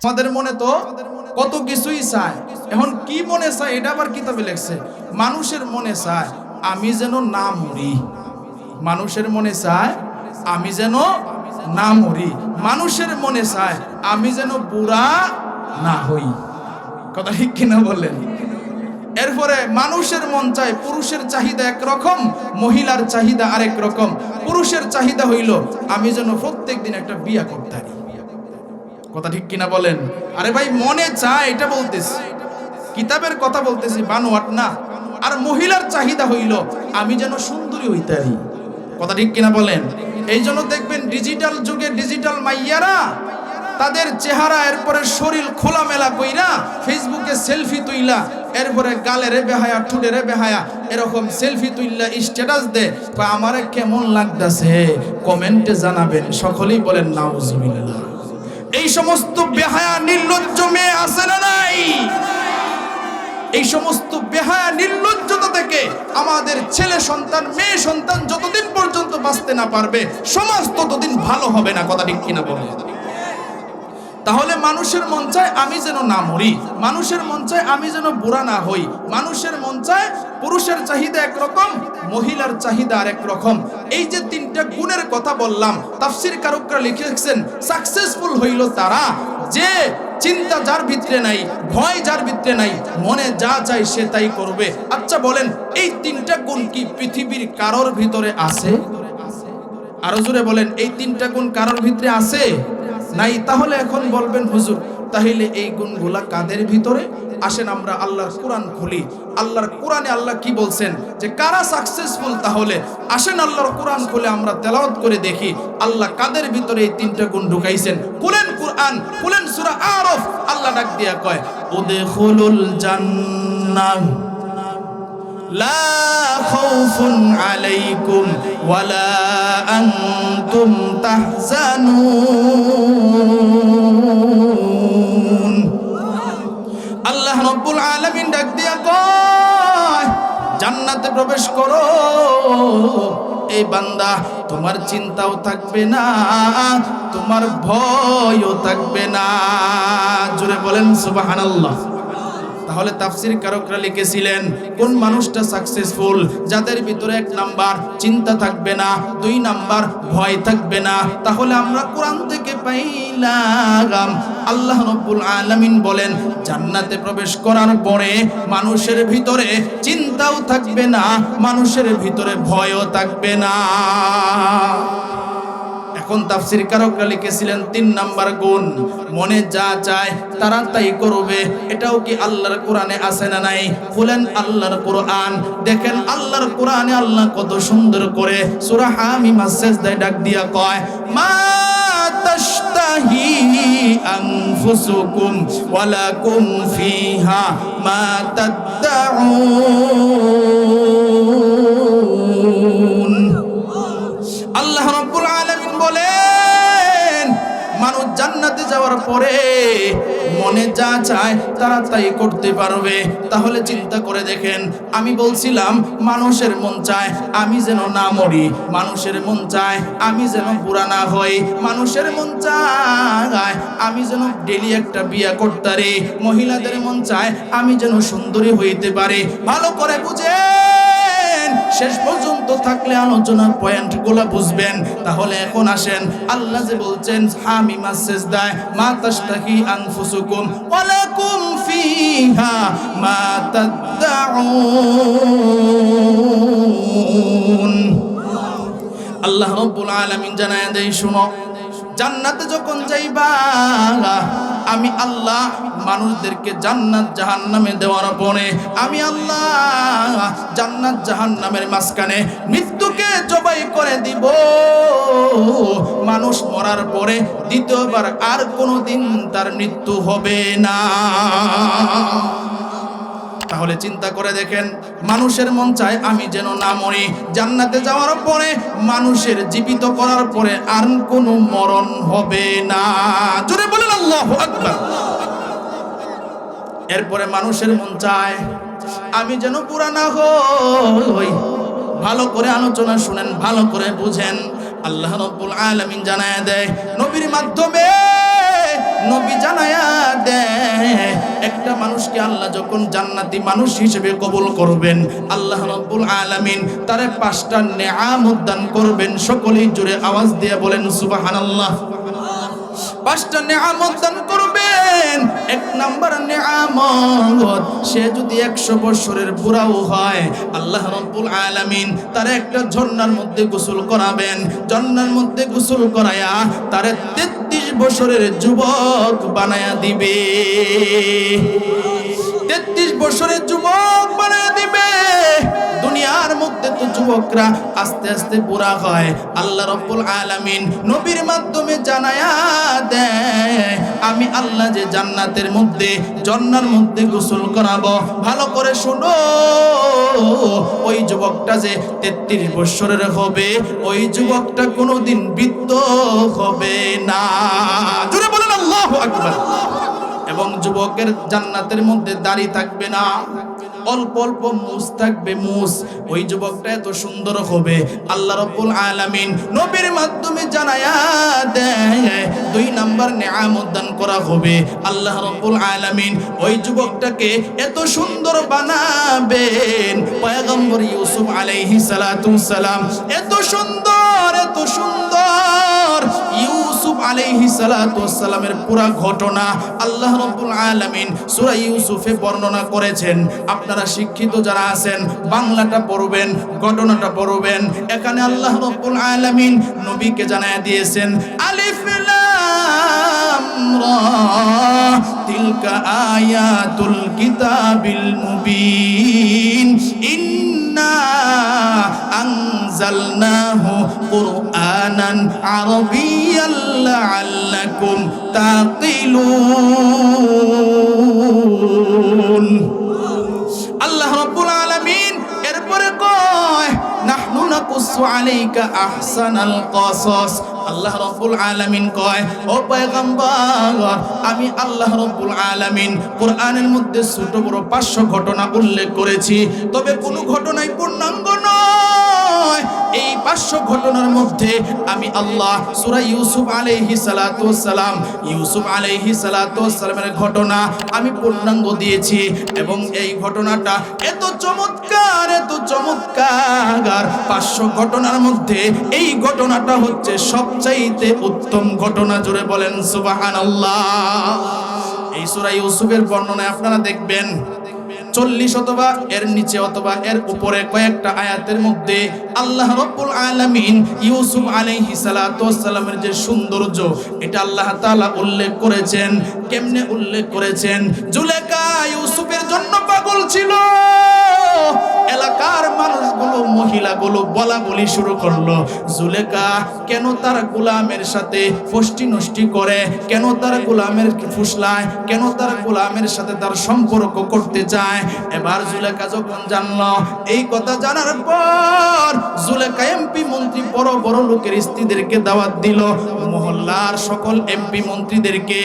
আমাদের মনে তো কত কিছুই চায়। এখন কি মনে চায় এটা আবার কিতাবে লেখছে, মানুষের মনে চায় আমি যেন না মরি। মানুষের মনে চায় আমি যেন না মরি। মানুষের মনে চায় আমি যেন বুড়া না হই। কথা ঠিক কিনা বললেন? এরপরে মানুষের মন চায়, পুরুষের চাহিদা একরকম, মহিলার চাহিদা আরেক রকম। পুরুষের চাহিদা হইল আমি যেন প্রত্যেকদিন একটা বিয়া করতে পারি। কথা ঠিক কিনা বলেন? আরে ভাই মনে চায় এটা বলতেছি, কিতাবের কথা বলতেছি, বানোয়াট না। আর মহিলার চাহিদা হইল আমি যেন সুন্দরী হইতে পারি। কথা ঠিক কিনা বলেন? এই জন্য দেখবেন ডিজিটাল যুগে ডিজিটাল মাইয়ারা তাদের চেহারা এরপরে শরীর খোলামেলা কইরা ফেসবুকে সেলফি তুইলা, এরপরে গালের বেহায়া ঠুটের বেহায়া এরকম সেলফি তুইলা স্ট্যাটাস দে, আমারে কেমন লাগতাছে কমেন্টে জানাবেন। সকলেই বলেন নাউজুবিল্লাহ। এই সমস্ত বেহায়া নির্লজ্জ মেয়ে আছে না নাই? এই সমস্ত বেহায়া নির্লজ্জতা থেকে আমাদের ছেলে সন্তান মেয়ে সন্তান যতদিন পর্যন্ত বাঁচতে না পারবে সমাজ ততদিন ভালো হবে না। কথা ঠিক কিনা বলে? তাহলে মানুষের মন চায় আমি যেন না মরি, মানুষের মন চায় আমি যেন বুড়া না হই, মানুষের মন চায়, পুরুষের চাহিদা একরকম, মহিলার চাহিদা আরেক রকম। এই যে তিনটা গুণের কথা বললাম, তাফসীর কারকরা লিখেছেন সাকসেসফুল হইল তারা যে চিন্তা যার ভিতরে নাই, ভয় যার ভিতরে নাই, মনে যা চায় সে তাই করবে। আচ্ছা বলেন এই তিনটা গুণ কি পৃথিবীর কারোর ভিতরে আছে? আরো জোরে বলেন, এই তিনটা গুণ কারোর ভিতরে আছে নাই? তাহলে এখন বলবেন হুজুর তাহলে এই গুণগুলা কাদের ভিতরে? আসেন আমরা আল্লাহর কোরআন খুলি। আল্লাহর কোরআনে আল্লাহ কি বলছেন যে কারা সাকসেসফুল, তাহলে আসেন আল্লাহর কোরআন খুলে আমরা তেলাওয়াত করে দেখি আল্লাহ কাদের ভিতরে এই তিনটা গুণ ঢুকাইছেন। খুলেন কোরআন, খুলেন সূরা আরাফ। আল্লাহ ডাক দিয়া কয় উদখুলুল জান্নাহ লা খাউফুন আলাইকুম ওয়ালা আনতুম তাহজানুন। আল্লাহ রাব্বুল আলামিন ডাক দিয়া কয় জান্নাতে প্রবেশ করো এই বান্দা, তোমার চিন্তাও থাকবে না, তোমার ভয়ও থাকবে না। জোরে বলেন সুবহানাল্লাহ। তাহলে তাফসীর কারকরা লিখেছিলেন কোন মানুষটা সাকসেসফুল? যাদের ভিতরে এক নাম্বার চিন্তা থাকবে না, দুই নাম্বার ভয় থাকবে না। তাহলে আমরা কোরআন থেকে পাইলাম আল্লাহ রাব্বুল আলামিন বলেন জান্নাতে প্রবেশ করার পরে মানুষের ভিতরে চিন্তাও থাকবে না, মানুষের ভিতরে ভয়ও থাকবে না। এখন তাফসীর কারকরা লিখেছিলেন ৩ নাম্বার গুণ, মনে যা চায় তারা তাই করবে। এটাও কি আল্লাহর কোরআনে আছে না নাই? খুলেন আল্লাহর কোরআন, দেখেন আল্লাহর কোরআনে আল্লাহ কত সুন্দর করে সূরা হামিম সাজদায় ডাক দিয়া কয় মা তাশতাহি আনফুসুকুম ওয়ালাকুম ফিহা মা তাদউন। আল্লাহ রাব্বুল আলামিন বলেন মানুষ জান্নাতে যাওয়ার পরে মনে যা চায় তারা তাই করতে পারবে। তাহলে চিন্তা করে দেখেন, আমি বলছিলাম মানুষের মন চায় আমি যেন না মরি, মানুষের মন চায় আমি যেন বুড়া না হই, মানুষের মন চায় আমি যেন ডেলি একটা বিয়া করতে পারি, মহিলাদের মন চায় আমি যেন সুন্দরী হইতে পারি। ভালো করে বুঝেন, শেষ পর্যন্ত থাকলে আলোচনার পয়েন্টগুলো বুঝবেন। তাহলে এখন আসেন আল্লাহ যে বলছেন হামিম সাজদায় মা তাশতাহি আনফুসুকুম ওয়ালাকুম ফিহা মা তাদউন। আল্লাহ রাব্বুল আলামিন জানায় দেয় শুনো, জান্নাতে যখন যাইবা আমি আল্লাহ মানুষদেরকে জান্নাত জাহান্নামে দেওয়ার পরে আমি আল্লাহ জান্নাত জাহান্নামের মাঝখানে মৃত্যুকে জবাই করে দিব। মানুষ মরার পরে দ্বিতীয়বার আর কোনোদিন তার মৃত্যু হবে না। তাহলে চিন্তা করে দেখেন, মানুষের মন চায় আমি যেন না মরি, জান্নাতে যাওয়ার পরে মানুষের জীবিত করার পরে আর কোনো মরণ হবে না। জোরে বলেন আল্লাহু আকবার। এরপরে মানুষের মন চায় আমি যেন বুড়া না হই। ভালো করে আলোচনা শুনেন, ভালো করে বুঝেন। আল্লাহ রাব্বুল আলামিন জানায় দেয় নবীর মাধ্যমে নবী জানায়া দেয় একটা মানুষকে আল্লাহ যখন জান্নাতি মানুষ হিসেবে কবুল করবেন, আল্লাহ রাব্বুল আলামিন তারে 5টা নেয়ামত দান করবেন। সকলেই জোরে আওয়াজ দিয়ে বলেন সুবহানাল্লাহ। 5টা নেয়ামত দান করবেন। 1 নাম্বার নেয়ামত, সে যদি 100 বছরের বুড়াও হয়, আল্লাহ রাব্বুল আলামিন তারে একটা ঝর্ণার মধ্যে গোসল করাবেন। ঝর্ণার মধ্যে গোসল করায়া তারে 33 বছরের যুবক বানায়া দিবে। 33 বছরের যুবক বানায়া দিবে। দুনিয়ার মধ্যে তো যুবকরা আস্তে আস্তে বুড়া হয়। আল্লাহ রাব্বুল আলামিন নবীর মাধ্যমে জানায়া দেয়, আমি আল্লাহ যে জান্নাতের মধ্যে জান্নার মধ্যে গোসল করাবো। ভালো করে শোনো, ওই যুবকটা যে 33 বছরের হবে, ওই যুবকটা কোনোদিন বৃদ্ধ হবে না। জোরে বলেন আল্লাহু আকবার। এবং যুবকের জান্নাতের মধ্যে দাড়ি থাকবে না, অল্প অল্প মুছ থাকবে, মুছ। ওই যুবকটা এত সুন্দর হবে। আল্লাহ রাব্বুল আলামিন নবীর মাধ্যমে জানায়া দেয় 2 নাম্বার নেয়ামত দান করা হবে। আল্লাহ রাব্বুল আলামিন ওই যুবকটাকে এত সুন্দর বানাবেন। পয়গম্বর ইউসুফ আলাইহিস সালাতু সালাম এত সুন্দর, এত সুন্দর। ইউসুফ আলাইহিস সালাতু সালামের পুরা ঘটনা আল্লাহ রাব্বুল আলামিন সূরা ইউসুফে বর্ণনা করেছেন। আপনারা শিক্ষিত যারা আছেন বাংলাটা পড়বেন, ঘটনাটা পড়বেন। এখানে আল্লাহ রাব্বুল আলামিন নবীকে জানায়া দিয়েছেন, আলিফ লাম রা তিলকা আয়াতুল কিতাবিল মুবিন ইন্না আনজালনাহু কুরআনান আরাবিয়্যান লাআল্লাকুম তাকিলুন। আল্লাহ রাব্বুল আলামিন এরপরে কয়, নাহনু নাকুসু আলাইকা আহসানাল কসস। আল্লাহ রাব্বুল আলামিন কয়, ও পয়গম্বর, আমি আল্লাহ রাব্বুল আলামিন কোরআনের মধ্যে ছোট বড় 500 ঘটনা উল্লেখ করেছি, তবে কোনো ঘটনাই পূর্ণাঙ্গ নয়। এই 500 ঘটনার মধ্যে আমি আল্লাহ সূরা ইউসুফ আলাইহিস সালাতু ওয়াসসালাম, ইউসুফ আলাইহিস সালাতু ওয়াসসালামের ঘটনা আমি পূর্ণাঙ্গ দিয়েছি। এবং এই ঘটনাটা এত চমৎকার, এত চমৎকার। 500 ঘটনার মধ্যে এই ঘটনাটা হচ্ছে সবচাইতে উত্তম ঘটনা। জোরে বলেন সুবহানাল্লাহ। এই সূরা ইউসুফের বর্ণনায় আপনারা দেখবেন 40 অথবা এর নিচে অথবা এর উপরে কয়েকটা আয়াতের মধ্যে আল্লাহ রাব্বুল আলামিন ইউসুফ আলাইহিস সালাতু ওয়াসসালামের যে সৌন্দর্য, এটা আল্লাহ তাআলা উল্লেখ করেছেন। কেমনে উল্লেখ করেছেন? জুলেখা ইউসুফের জন্য পাগল ছিল। এলাকার মানুষগুলো, মহিলাগুলো বলা বলি শুরু করলো, জুলেখা কেন তার গোলামের সাথে ফষ্টি নষ্টি করে, কেন তার গোলামের ফুসলায়, কেন তার গোলামের সাথে তার সম্পর্ক করতে চায়। এবার জুলেখা যখন জানলো, এই কথা জানার পর জুলেখা এমপি মন্ত্রী বড় বড় লোকের স্ত্রীদেরকে দাওয়াত দিল। মহল্লার সকল এমপি মন্ত্রীদেরকে,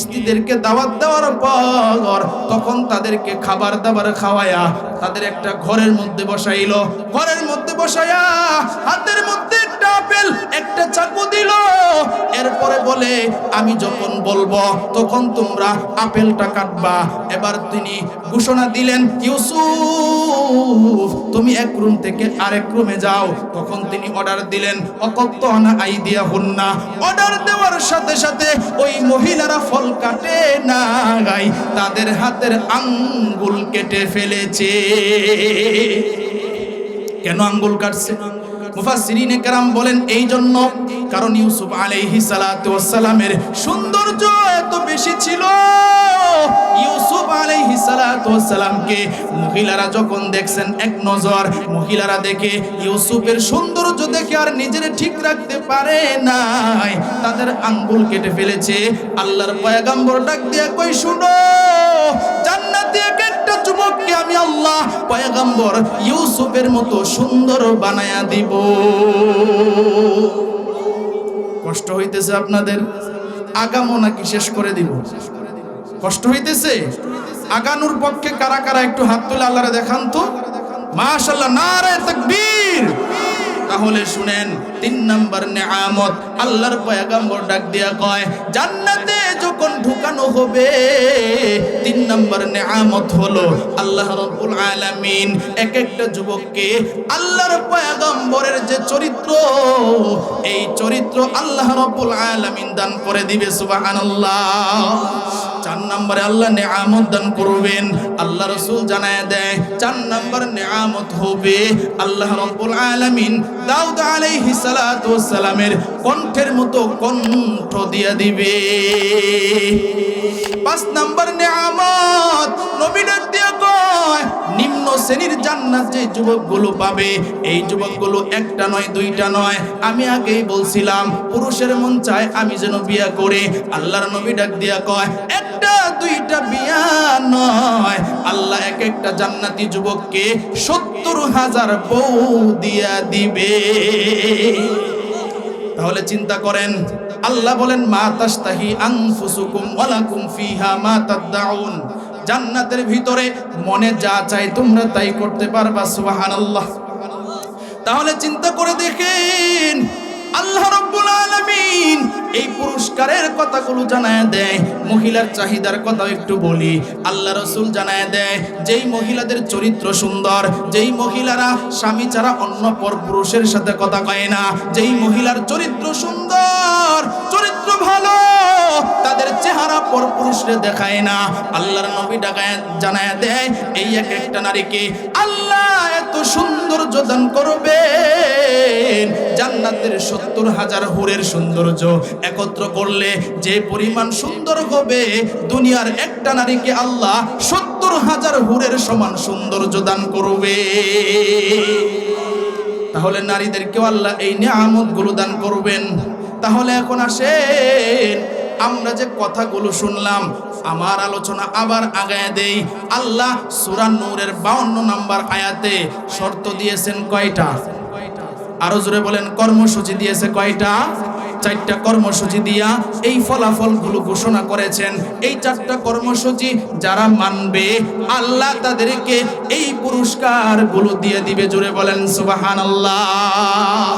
স্ত্রীদেরকে দাওয়াত দেওয়ার পর তখন তাদেরকে খাবার দাবার খাওয়ায়া তাদের একটা ঘরের মধ্যে বসাইলো। ঘরের মধ্যে বসায়া হাতের মধ্যে একটা আপেল, একটা চাকু দিল। এরপরে বলে, আমি যখন বলবো তখন তোমরা আপেলটা কাটবা। এবার তিনি ঘোষণা দিলেন, ইউসুফ তুমি এক রুম থেকে আরেক রুমে যাও। তখন তিনি অর্ডার দিলেন, অকত্তনা আইদিয়াহুন্না। অর্ডার দেওয়ার সাথে সাথে ওই মহিলারা ফল কাটে না গাই, তাদের হাতের আঙ্গুল কেটে ফেলেছে। কেন আঙ্গুল কাটছে? মুফাসসিরিনে কেরাম বলেন এই জন্য, কারণ ইউসুফ আলাইহিস সালাতু ওয়াসসালামের সৌন্দর্য এত বেশি ছিল। ইউসুফ আলাইহিস সালাতু ওয়াসসালামকে মহিলারা যখন দেখছেন এক নজর, মহিলারা দেখে ইউসুফের সৌন্দর্য দেখে আর নিজের ঠিক রাখতে পারে নাই, তাদের আঙ্গুল কেটে ফেলেছে। আল্লাহর পয়গম্বর ডাক দিয়ে কই, শুনো, জান্নাতে একটা যুবককে আমি আল্লাহ পয়গম্বর ইউসুফের মতো সুন্দর বানায়া দিব। কষ্ট হইতেছে আপনাদের? আগামো নাকি শেষ করে দিব? কষ্ট হইতেছে? আগানোর পক্ষে কারা কারা একটু হাত তুলে আল্লাহরে দেখান তো। মাশাআল্লাহ, নারে তাকবীর। তাহলে শুনেন, 3 নাম্বার নেয়ামত আল্লাহর পয়গম্বর ডাক দিয়া কয়, জান্নাতে যখন ঢুকানো হবে 3 নাম্বার নেয়ামত হলো আল্লাহ রাব্বুল আলামিন এক একটা যুবককে আল্লাহর পয়গম্বরের যে চরিত্র, এই চরিত্র আল্লাহ রাব্বুল আলামিন দান করে দিবে। সুবহানাল্লাহ। 4 নম্বরে আল্লাহ নেয়ামত দান করবেন। আল্লাহ রাসূল জানায় দেয় 4 নম্বর নেয়ামত হবে আল্লাহ রাব্বুল আলামিন দাউদ আলাইহিস সালাতু ওয়াস সালামের কণ্ঠের মতো কণ্ঠ দিয়া দিবে। 5 নম্বর নেয়ামত নবী ডাক দিয়া কয়, নিম্ন শ্রেণীর জান্নাত যে যুবকগুলো পাবে, এই যুবকগুলো একটা নয় দুইটা নয়, আমি আগেই বলছিলাম পুরুষের মন চায় আমি যেন বিয়া করে। আল্লাহর নবী ডাক দিয়া কয়, একটা দুইটা বিয়া নয়, আল্লাহ এক একটা জান্নাতি যুবককে 70,000 বউ দিয়া দিবে। তাহলে চিন্তা করেন, আল্লাহ বলেন মা তাশতাহি আনফুসুকুম ওয়ালাকুম ফিহা মা তাদউন, জান্নাতের ভিতরে মনে যা চাই তোমরা তাই করতে পারবা। সুবহানাল্লাহ। তাহলে চিন্তা করে দেখেন, আল্লাহ রাব্বুল আলামিন এই পুরস্কারের কথাগুলো জানায় দেয়। মহিলার চাহিদার কথা একটু বলি। আল্লাহ রাসূল জানায় দেয়, যেই মহিলাদের চরিত্র সুন্দর, যেই মহিলারা স্বামী ছাড়া অন্য পর পুরুষের সাথে কথা কয় না, যেই মহিলার চরিত্র সুন্দর, চরিত্র ভালো, তাদের চেহারা পর পুরুষরে দেখায় না, আল্লাহর নবী ডাকায় জানায় দেয় এই এক একটা নারীকে আল্লাহ এত সৌন্দর্য দান করবেন, জান্নাতের 70,000 হুরের সৌন্দর্য একত্র করলে যে পরিমাণ সুন্দর হবে, দুনিয়ার একটা নারীকে আল্লাহ 70,000 হুরের সমান সৌন্দর্য দান করবে। তাহলে নারীদেরকেও আল্লাহ এই নিয়ামতগুলো দান করবেন। তাহলে এখন আসেন, আমরা যে কথাগুলো শুনলাম, আমার আলোচনা আবার আগায় দেই। আল্লাহ সূরা নূরের 52 নম্বর আয়াতে শর্ত দিয়েছেন কয়টা? আরো জোরে বলেন। কর্মসূচি দিয়েছে কয়টা? 4টা কর্মসূচি দিয়া এই ফলাফলগুলো ঘোষণা করেছেন। এই 4টা কর্মসূচি যারা মানবে আল্লাহ তাদেরকে এই পুরস্কারগুলো দিয়ে দিবে। জোরে বলেন সুবহানাল্লাহ।